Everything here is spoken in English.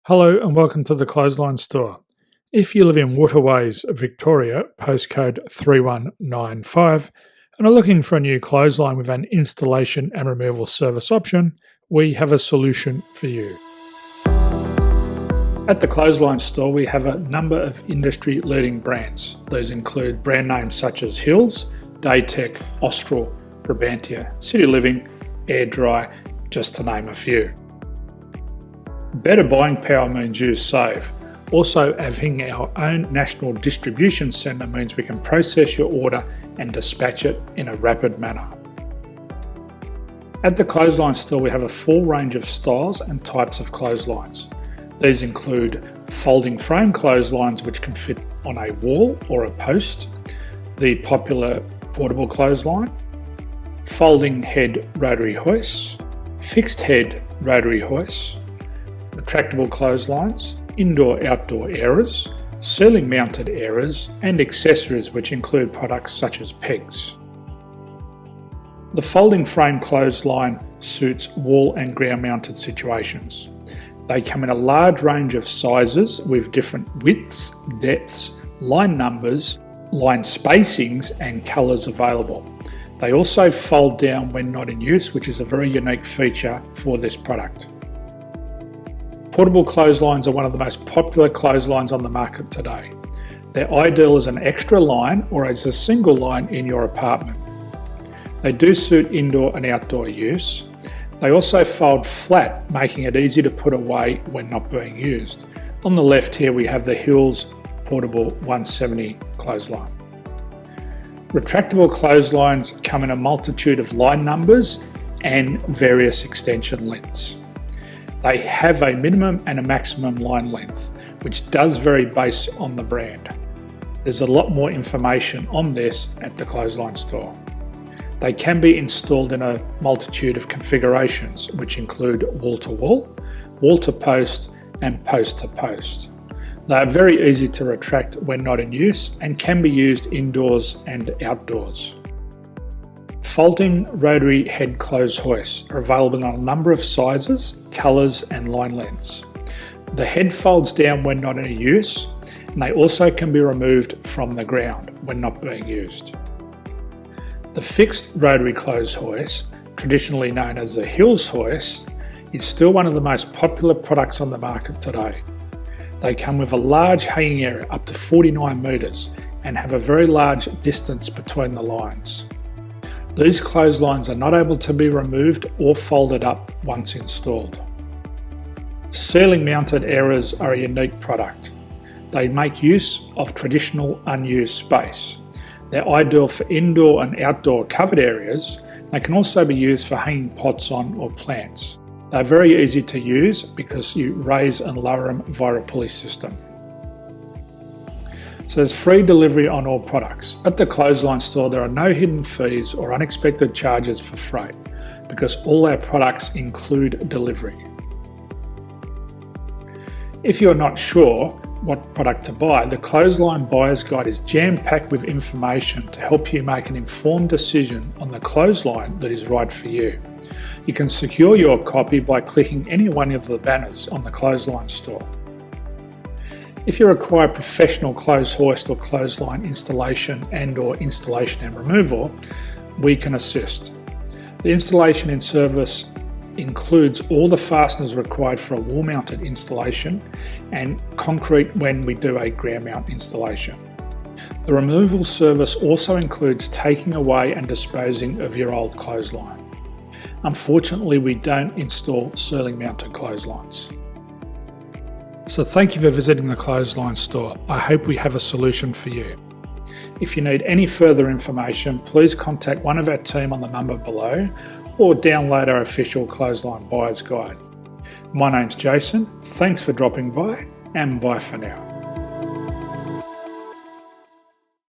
Hello and welcome to the Clothesline Store. If you live in Waterways, Victoria, postcode 3195, and are looking for a new clothesline with an installation and removal service option, we have a solution for you. At the Clothesline Store, we have a number of industry-leading brands. These include brand names such as Hills, Daytech, Austral, Brabantia, City Living, Air Dry, just to name a few. Better buying power means you save. Also, having our own national distribution centre means we can process your order and dispatch it in a rapid manner. At the Clothesline Store, we have a full range of styles and types of clotheslines. These include folding frame clotheslines which can fit on a wall or a post, the popular portable clothesline, folding head rotary hoists, fixed head rotary hoists, retractable clotheslines, indoor-outdoor airers, ceiling mounted airers, and accessories which include products such as pegs. The folding frame clothesline suits wall and ground mounted situations. They come in a large range of sizes with different widths, depths, line numbers, line spacings and colours available. They also fold down when not in use, which is a very unique feature for this product. Portable clotheslines are one of the most popular clotheslines on the market today. They're ideal as an extra line or as a single line in your apartment. They do suit indoor and outdoor use. They also fold flat, making it easy to put away when not being used. On the left here we have the Hills Portable 170 clothesline. Retractable clotheslines come in a multitude of line numbers and various extension lengths. They have a minimum and a maximum line length, which does vary based on the brand. There's a lot more information on this at the Clothesline Store. They can be installed in a multitude of configurations, which include wall-to-wall, wall-to-post, and post-to-post. They are very easy to retract when not in use and can be used indoors and outdoors. Folding rotary head clothes hoists are available in a number of sizes, colours and line lengths. The head folds down when not in use, and they also can be removed from the ground when not being used. The fixed rotary clothes hoist, traditionally known as the Hills hoist, is still one of the most popular products on the market today. They come with a large hanging area up to 49 metres and have a very large distance between the lines. These clotheslines are not able to be removed or folded up once installed. Ceiling mounted airers are a unique product. They make use of traditional unused space. They're ideal for indoor and outdoor covered areas. They can also be used for hanging pots on or plants. They're very easy to use because you raise and lower them via a pulley system. So there's free delivery on all products. At the Clothesline Store, there are no hidden fees or unexpected charges for freight because all our products include delivery. If you're not sure what product to buy, the Clothesline Buyer's Guide is jam-packed with information to help you make an informed decision on the clothesline that is right for you. You can secure your copy by clicking any one of the banners on the Clothesline Store. If you require professional clothes hoist or clothesline installation and/or installation and removal, we can assist. The installation and service includes all the fasteners required for a wall-mounted installation and concrete when we do a ground mount installation. The removal service also includes taking away and disposing of your old clothesline. Unfortunately, we don't install ceiling mounted clotheslines. So thank you for visiting the Clothesline Store. I hope we have a solution for you. If you need any further information, please contact one of our team on the number below or download our official Clothesline Buyer's Guide. My name's Jason, thanks for dropping by and bye for now.